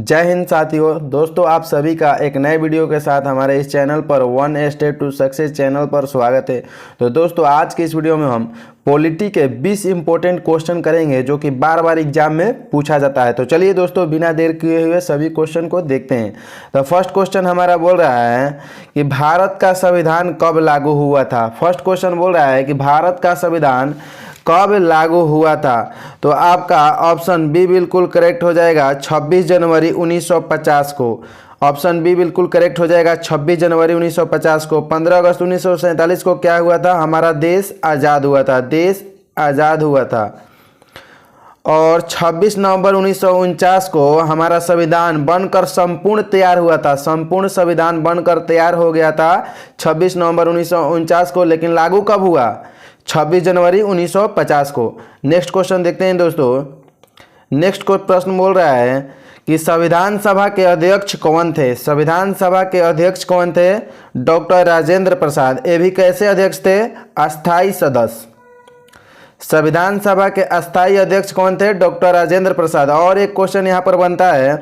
जय हिंद साथियों। दोस्तों, आप सभी का एक नए वीडियो के साथ हमारे इस चैनल पर one step to success channel पर स्वागत है। तो दोस्तों, आज के इस वीडियो में हम पॉलिटी के 20 इंपॉर्टेंट क्वेश्चन करेंगे जो कि बार बार एग्जाम में पूछा जाता है। तो चलिए दोस्तों, बिना देर किए हुए सभी क्वेश्चन को देखते हैं। तो फर्स्ट क्वेश्चन हमारा बोल रहा है कि भारत का संविधान कब लागू हुआ था। फर्स्ट क्वेश्चन बोल रहा है कि भारत का संविधान कब लागू हुआ था। तो आपका ऑप्शन बी बिल्कुल करेक्ट हो जाएगा 26 जनवरी 1950 को। ऑप्शन बी बिल्कुल करेक्ट हो जाएगा 26 जनवरी 1950 को। 15 अगस्त 1947 को क्या हुआ था, हमारा देश आज़ाद हुआ था, देश आज़ाद हुआ था। और 26 नवंबर 1949 को हमारा संविधान बनकर संपूर्ण तैयार हुआ था, संपूर्ण संविधान बनकर तैयार हो गया था 26 नवंबर 1949 को। लेकिन लागू कब हुआ, 26 जनवरी 1950 को। नेक्स्ट क्वेश्चन देखते हैं दोस्तों। नेक्स्ट को प्रश्न बोल रहा है कि संविधान सभा के अध्यक्ष कौन थे। संविधान सभा के अध्यक्ष कौन थे, डॉक्टर राजेंद्र प्रसाद। ये भी कैसे अध्यक्ष थे, अस्थाई सदस्य। संविधान सभा के अस्थाई अध्यक्ष कौन थे, डॉक्टर राजेंद्र प्रसाद। और एक क्वेश्चन यहाँ पर बनता है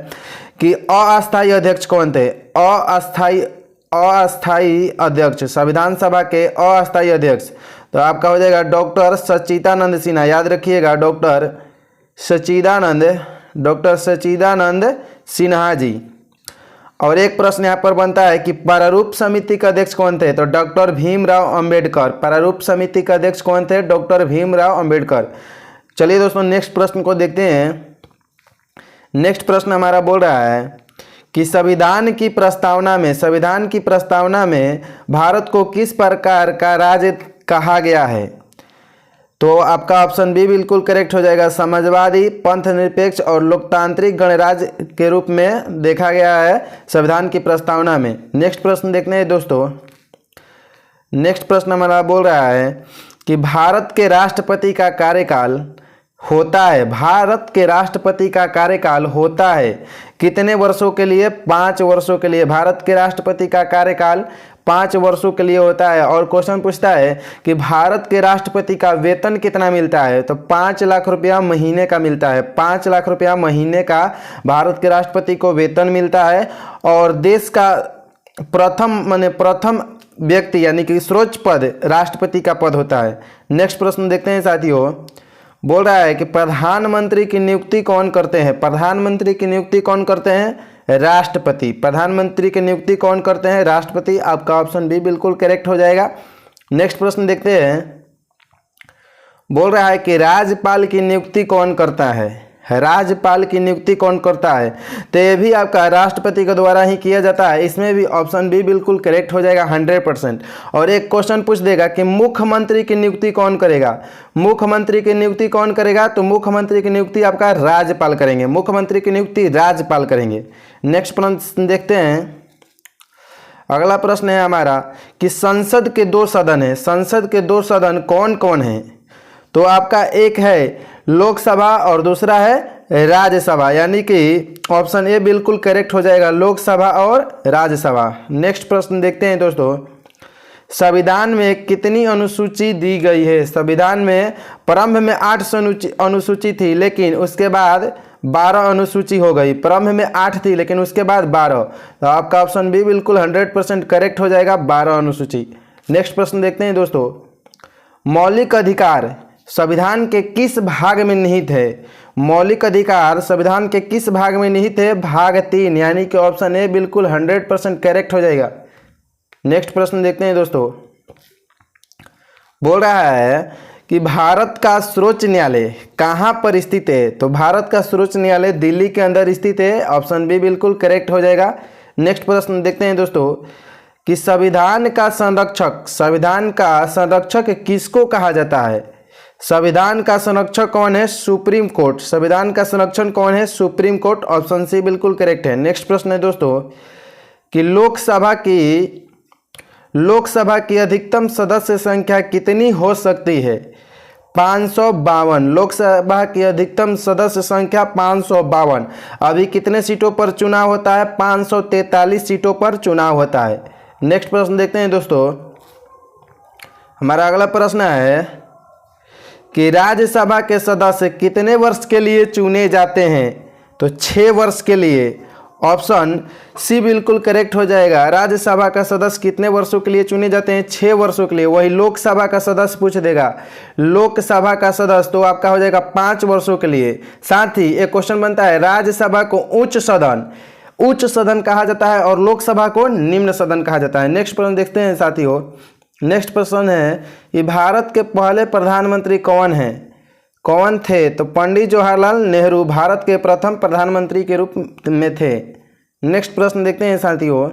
कि अस्थाई अध्यक्ष कौन थे। अस्थाई अध्यक्ष, संविधान सभा के अस्थाई अध्यक्ष तो आपका हो जाएगा डॉक्टर सच्चिदानंद सिन्हा। याद रखिएगा, डॉक्टर सच्चिदानंद सिन्हा जी। और एक प्रश्न यहाँ पर बनता है कि प्रारूप समिति का अध्यक्ष कौन थे, तो डॉक्टर भीमराव अंबेडकर। प्रारूप समिति का अध्यक्ष कौन थे, डॉक्टर भीमराव अंबेडकर। चलिए दोस्तों, नेक्स्ट प्रश्न को देखते हैं। नेक्स्ट प्रश्न हमारा बोल रहा है कि संविधान की प्रस्तावना में भारत को किस प्रकार का राज्य कहा गया है। तो आपका ऑप्शन बी बिल्कुल करेक्ट हो जाएगा, समाजवादी, पंथ निरपेक्ष और लोकतांत्रिक गणराज्य के रूप में देखा गया है संविधान की प्रस्तावना में। नेक्स्ट प्रश्न देखते हैं दोस्तों। नेक्स्ट प्रश्न हमारा बोल रहा है कि भारत के राष्ट्रपति का कार्यकाल होता है, भारत के राष्ट्रपति का कार्यकाल होता है कितने वर्षों के लिए, 5 वर्षों के लिए। भारत के राष्ट्रपति का कार्यकाल 5 वर्षों के लिए होता है। और क्वेश्चन पूछता है कि भारत के राष्ट्रपति का वेतन कितना मिलता है, तो 5 लाख रुपया महीने का मिलता है। 5 लाख रुपया महीने का भारत के राष्ट्रपति को वेतन मिलता है। और देश का प्रथम व्यक्ति यानी कि सर्वोच्च पद राष्ट्रपति का पद होता है। नेक्स्ट प्रश्न देखते हैं साथियों। बोल रहा है कि प्रधानमंत्री की नियुक्ति कौन करते हैं। प्रधानमंत्री की नियुक्ति कौन करते हैं, राष्ट्रपति। प्रधानमंत्री की नियुक्ति कौन करते हैं, राष्ट्रपति। आपका ऑप्शन बी बिल्कुल करेक्ट हो जाएगा। नेक्स्ट प्रश्न देखते हैं। बोल रहा है कि राज्यपाल की नियुक्ति कौन करता है, राज्यपाल की नियुक्ति कौन करता है। तो ये भी आपका राष्ट्रपति के द्वारा ही किया जाता है। इसमें भी ऑप्शन बी बिल्कुल करेक्ट हो जाएगा 100%। और एक क्वेश्चन पूछ देगा कि मुख्यमंत्री की नियुक्ति कौन करेगा। मुख्यमंत्री की नियुक्ति कौन करेगा, तो मुख्यमंत्री की नियुक्ति आपका राज्यपाल करेंगे। मुख्यमंत्री की नियुक्ति राज्यपाल करेंगे। नेक्स्ट प्रश्न देखते हैं। अगला प्रश्न है हमारा कि संसद के 2 सदन है, संसद के 2 सदन कौन कौन है। तो आपका एक है लोकसभा और दूसरा है राज्यसभा, यानी कि ऑप्शन ए बिल्कुल करेक्ट हो जाएगा, लोकसभा और राज्यसभा। नेक्स्ट प्रश्न देखते हैं दोस्तों। संविधान में कितनी अनुसूची दी गई है। संविधान में प्रारंभ में 8 अनुसूची थी, लेकिन उसके बाद 12 अनुसूची हो गई। प्रारंभ में 8 थी लेकिन उसके बाद 12। तो आपका ऑप्शन बी बिल्कुल 100% करेक्ट हो जाएगा, 12 अनुसूची। नेक्स्ट प्रश्न देखते हैं दोस्तों। मौलिक अधिकार संविधान के किस भाग में निहित है। मौलिक अधिकार संविधान के किस भाग में निहित है, भाग 3, यानी कि ऑप्शन ए बिल्कुल 100% करेक्ट हो जाएगा। नेक्स्ट प्रश्न देखते हैं दोस्तों। बोल रहा है कि भारत का सर्वोच्च न्यायालय कहाँ पर स्थित है। तो भारत का सर्वोच्च न्यायालय दिल्ली के अंदर स्थित है। ऑप्शन बी बिल्कुल करेक्ट हो जाएगा। नेक्स्ट प्रश्न देखते हैं दोस्तों कि संविधान का संरक्षक किसको कहा जाता है। संविधान का संरक्षक कौन है, सुप्रीम कोर्ट। संविधान का संरक्षण कौन है, सुप्रीम कोर्ट। ऑप्शन सी बिल्कुल करेक्ट है। नेक्स्ट प्रश्न है दोस्तों कि लोकसभा की अधिकतम सदस्य संख्या कितनी हो सकती है, 552। लोकसभा की अधिकतम सदस्य संख्या 552। अभी कितने सीटों पर चुनाव होता है, 543 सीटों पर चुनाव होता है। नेक्स्ट प्रश्न देखते हैं दोस्तों। हमारा अगला प्रश्न है कि राज्यसभा के सदस्य कितने वर्ष के लिए चुने जाते हैं, तो 6 वर्ष के लिए। ऑप्शन सी बिल्कुल करेक्ट हो जाएगा। राज्यसभा का सदस्य कितने वर्षों के लिए चुने जाते हैं? 6 वर्षों के लिए। वही लोकसभा का सदस्य पूछ देगा, लोकसभा का सदस्य तो आपका हो जाएगा 5 वर्षों के लिए। साथ ही एक क्वेश्चन बनता है, राज्यसभा को उच्च सदन कहा जाता है और लोकसभा को निम्न सदन कहा जाता है। नेक्स्ट प्रश्न देखते हैं साथियों। नेक्स्ट प्रश्न है कि भारत के पहले प्रधानमंत्री कौन थे? तो पंडित जवाहरलाल नेहरू भारत के प्रथम प्रधानमंत्री के रूप में थे। नेक्स्ट प्रश्न देखते हैं साथियों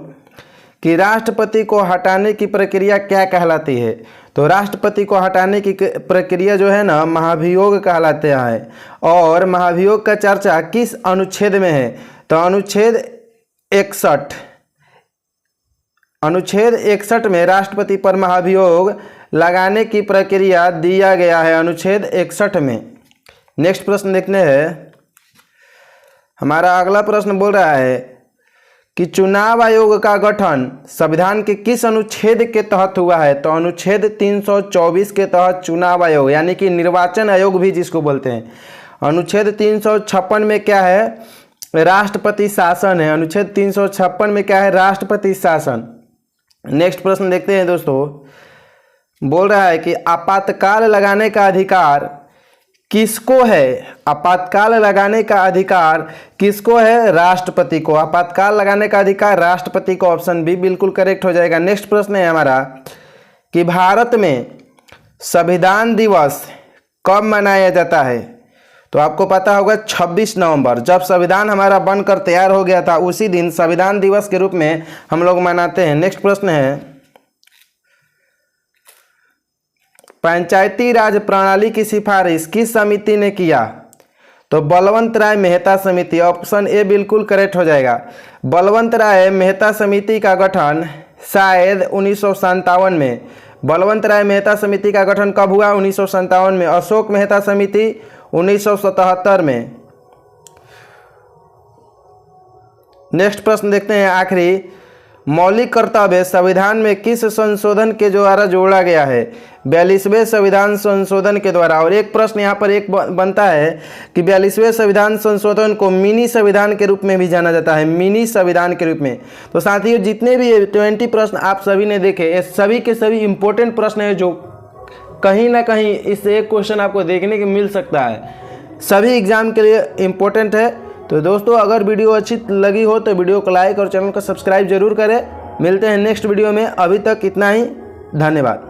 कि राष्ट्रपति को हटाने की प्रक्रिया क्या कहलाती है? तो राष्ट्रपति को हटाने की प्रक्रिया जो है ना, महाभियोग कहलाते हैं। और महाभियोग का चर्चा किस अनुच्छेद में है? तो अनुच्छेद 61 में राष्ट्रपति पर महाभियोग लगाने की प्रक्रिया दिया गया है, अनुच्छेद 61 में। नेक्स्ट प्रश्न देखते हैं। हमारा अगला प्रश्न बोल रहा है कि चुनाव आयोग का गठन संविधान के किस अनुच्छेद के तहत हुआ है? तो अनुच्छेद 324 के तहत चुनाव आयोग यानी कि निर्वाचन आयोग भी जिसको बोलते हैं। अनुच्छेद 356 में क्या है? राष्ट्रपति शासन है। अनुच्छेद 356 में क्या है? राष्ट्रपति शासन। नेक्स्ट प्रश्न देखते हैं दोस्तों। बोल रहा है कि आपातकाल लगाने का अधिकार किसको है? आपातकाल लगाने का अधिकार किसको है? राष्ट्रपति को। आपातकाल लगाने का अधिकार राष्ट्रपति को। ऑप्शन बी बिल्कुल करेक्ट हो जाएगा। नेक्स्ट प्रश्न है हमारा कि भारत में संविधान दिवस कब मनाया जाता है? तो आपको पता होगा 26 नवंबर, जब संविधान हमारा बनकर तैयार हो गया था उसी दिन संविधान दिवस के रूप में हम लोग मनाते हैं। नेक्स्ट प्रश्न है, पंचायती राज प्रणाली की सिफारिश किस समिति ने किया? तो बलवंत राय मेहता समिति। ऑप्शन ए बिल्कुल करेक्ट हो जाएगा। बलवंत राय मेहता समिति का गठन शायद 1957 में। बलवंत राय मेहता समिति का गठन कब हुआ? 1957 में। अशोक मेहता समिति 1977 में। नेक्स्ट प्रश्न देखते हैं आखिरी, मौलिक कर्तव्य संविधान में किस संशोधन के द्वारा जोड़ा गया है? 42वें संविधान संशोधन के द्वारा। और एक प्रश्न यहाँ पर एक बनता है कि 42वें संविधान संशोधन को मिनी संविधान के रूप में भी जाना जाता है, मिनी संविधान के रूप में। तो साथियों जितने भी 20 प्रश्न आप सभी ने देखे, ये सभी के सभी इंपॉर्टेंट प्रश्न हैं जो कहीं ना कहीं इससे एक क्वेश्चन आपको देखने को मिल सकता है, सभी एग्जाम के लिए इम्पोर्टेंट है। तो दोस्तों अगर वीडियो अच्छी लगी हो तो वीडियो को लाइक और चैनल को सब्सक्राइब जरूर करें। मिलते हैं नेक्स्ट वीडियो में, अभी तक इतना ही, धन्यवाद।